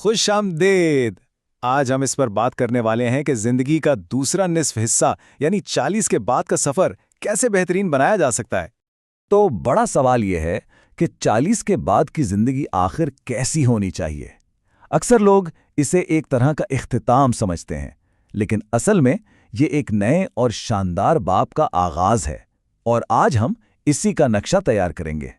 खुश आमदीद। आज हम इस पर बात करने वाले हैं कि जिंदगी का दूसरा निस्फ हिस्सा यानी 40 के बाद का सफर कैसे बेहतरीन बनाया जा सकता है। तो बड़ा सवाल यह है कि 40 के बाद की जिंदगी आखिर कैसी होनी चाहिए। अक्सर लोग इसे एक तरह का इख्तिताम समझते हैं, लेकिन असल में ये एक नए और शानदार बाब का आगाज है, और आज हम इसी का नक्शा तैयार करेंगे।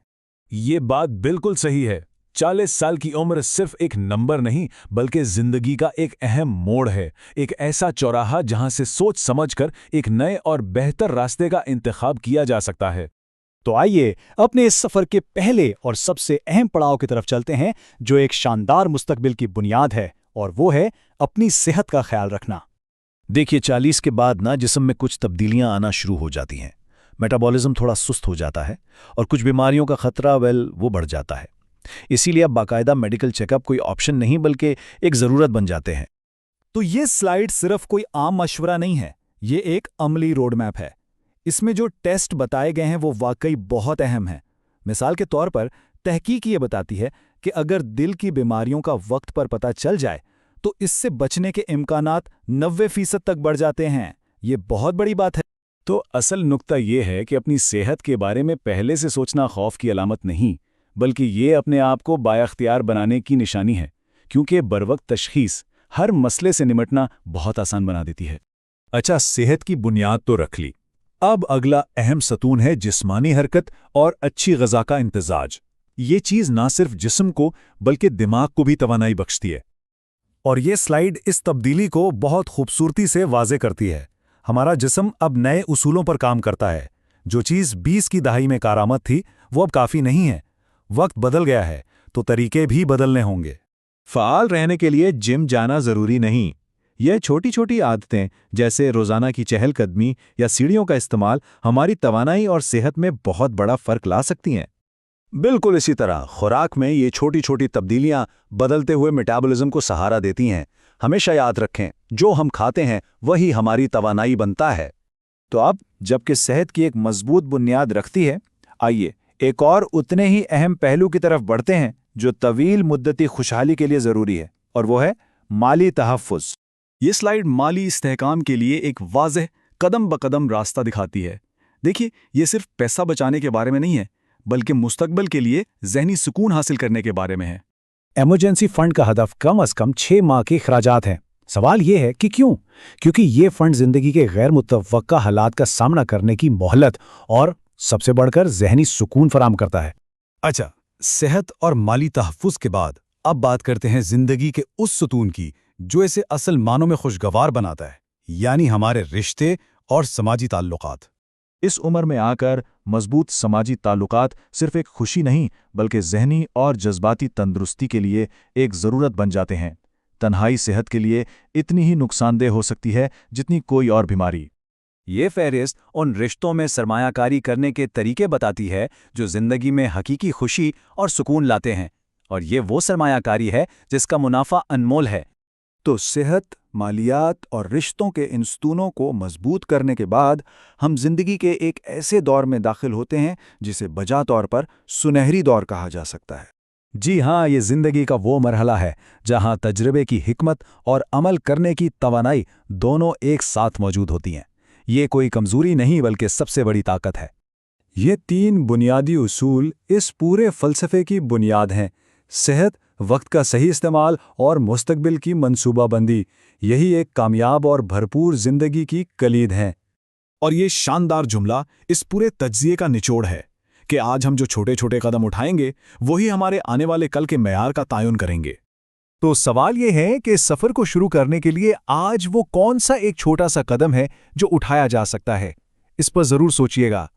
ये बात बिल्कुल सही है। 40 साल की उम्र सिर्फ एक नंबर नहीं, बल्कि जिंदगी का एक अहम मोड़ है, एक ऐसा चौराहा जहां से सोच समझकर एक नए और बेहतर रास्ते का इंतखाब किया जा सकता है। तो आइए अपने इस सफर के पहले और सबसे अहम पड़ाव की तरफ चलते हैं, जो एक शानदार मुस्तकबिल की बुनियाद है, और वो है अपनी सेहत का ख्याल रखना। देखिए, 40 के बाद ना जिस्म में कुछ तब्दीलियां आना शुरू हो जाती हैं। मेटाबॉलिज्म थोड़ा सुस्त हो जाता है और कुछ बीमारियों का खतरा वो बढ़ जाता है। इसीलिए अब बाकायदा मेडिकल चेकअप कोई ऑप्शन नहीं बल्कि एक ज़रूरत बन जाते हैं। तो ये स्लाइड सिर्फ कोई आम मशवरा नहीं है, ये एक अमली रोड मैप है। इसमें जो टेस्ट बताए गए हैं वो वाकई बहुत अहम हैं। मिसाल के तौर पर तहकीक ये बताती है कि अगर दिल की बीमारियों का वक्त पर पता चल जाए तो इससे बचने के इम्कानात 90% तक बढ़ जाते हैं। ये बहुत बड़ी बात है। तो असल नुक्ता ये है कि अपनी सेहत के बारे में पहले से सोचना खौफ की अलामत नहीं, बल्कि ये अपने आप को बाइख्तियार बनाने की निशानी है, क्योंकि बरवक्त तशखीस हर मसले से निमटना बहुत आसान बना देती है। अच्छा, सेहत की बुनियाद तो रख ली। अब अगला अहम सतून है जिस्मानी हरकत और अच्छी ग़िज़ा का इंतजाज। ये चीज़ ना सिर्फ जिस्म को बल्कि दिमाग को भी तवानाई बख्शती है। और ये स्लाइड इस तब्दीली को बहुत खूबसूरती से वाज़े करती है। हमारा जिस्म अब नए उसूलों पर काम करता है। जो चीज़ 20 की दहाई में कारामद थी वो अब काफ़ी नहीं है। वक्त बदल गया है तो तरीके भी बदलने होंगे। फ़आल रहने के लिए जिम जाना ज़रूरी नहीं। यह छोटी छोटी आदतें जैसे रोज़ाना की चहलकदमी या सीढ़ियों का इस्तेमाल हमारी तवानाई और सेहत में बहुत बड़ा फ़र्क ला सकती हैं। बिल्कुल इसी तरह खुराक में ये छोटी छोटी तब्दीलियां बदलते हुए मेटाबॉलिज्म को सहारा देती हैं। हमेशा याद रखें, जो हम खाते हैं वही हमारी तवानाई बनता है। तो अब जबकि सेहत की एक मजबूत बुनियाद रखती है, आइए एक और उतने ही अहम पहलू की तरफ बढ़ते हैं जो तवील मुद्दती खुशहाली के लिए ज़रूरी है, और वो है माली तहफ़्फ़ुज़। ये स्लाइड माली इस्तेहकाम के लिए एक वाज़ेह कदम ब कदम रास्ता दिखाती है। देखिए, ये सिर्फ पैसा बचाने के बारे में नहीं है, बल्कि मुस्तकबिल के लिए ज़हनी सुकून हासिल करने के बारे में है। इमरजेंसी फंड का हदफ कम अज़ कम 6 माह के खर्चात हैं। सवाल ये है कि क्यों? क्योंकि ये फंड ज़िंदगी के गैर मुतवक्का हालात का सामना करने की मोहलत और सबसे बढ़कर ज़हनी सुकून फराम करता है। अच्छा, सेहत और माली तहफ़्फ़ुज़ के बाद अब बात करते हैं ज़िंदगी के उस सुतून की जो इसे असल मानों में खुशगवार बनाता है, यानी हमारे रिश्ते और समाजी ताल्लुकात। इस उम्र में आकर मजबूत समाजी ताल्लुकात सिर्फ एक खुशी नहीं बल्कि ज़हनी और जज्बाती तंदुरुस्ती के लिए एक ज़रूरत बन जाते हैं। तन्हाई सेहत के लिए इतनी ही नुकसानदेह हो सकती है जितनी कोई और बीमारी। ये फहरिस्त उन रिश्तों में सरमायाकारी करने के तरीके बताती है जो ज़िंदगी में हकीकी खुशी और सुकून लाते हैं, और ये वो सरमायाकारी है जिसका मुनाफा अनमोल है। तो सेहत, मालियात और रिश्तों के इन स्तूनों को मजबूत करने के बाद हम जिंदगी के एक ऐसे दौर में दाखिल होते हैं जिसे बजा तौर पर सुनहरी दौर कहा जा सकता है। जी हाँ, ये ज़िंदगी का वो मरहला है जहाँ तजर्बे की हिकमत और अमल करने की तवानाई दोनों एक साथ मौजूद होती हैं। ये कोई कमज़ोरी नहीं बल्कि सबसे बड़ी ताकत है। ये 3 बुनियादी उसूल इस पूरे फ़लसफ़े की बुनियाद हैं। सेहत, वक्त का सही इस्तेमाल और मुस्तकबिल की मंसूबाबंदी, यही एक कामयाब और भरपूर ज़िंदगी की कलीद हैं। और ये शानदार जुमला इस पूरे तज्ज़िये का निचोड़ है कि आज हम जो छोटे छोटे कदम उठाएंगे वही हमारे आने वाले कल के मेयार का तयन करेंगे। तो सवाल ये है कि इस सफ़र को शुरू करने के लिए आज वो कौन सा एक छोटा सा कदम है जो उठाया जा सकता है? इस पर ज़रूर सोचिएगा।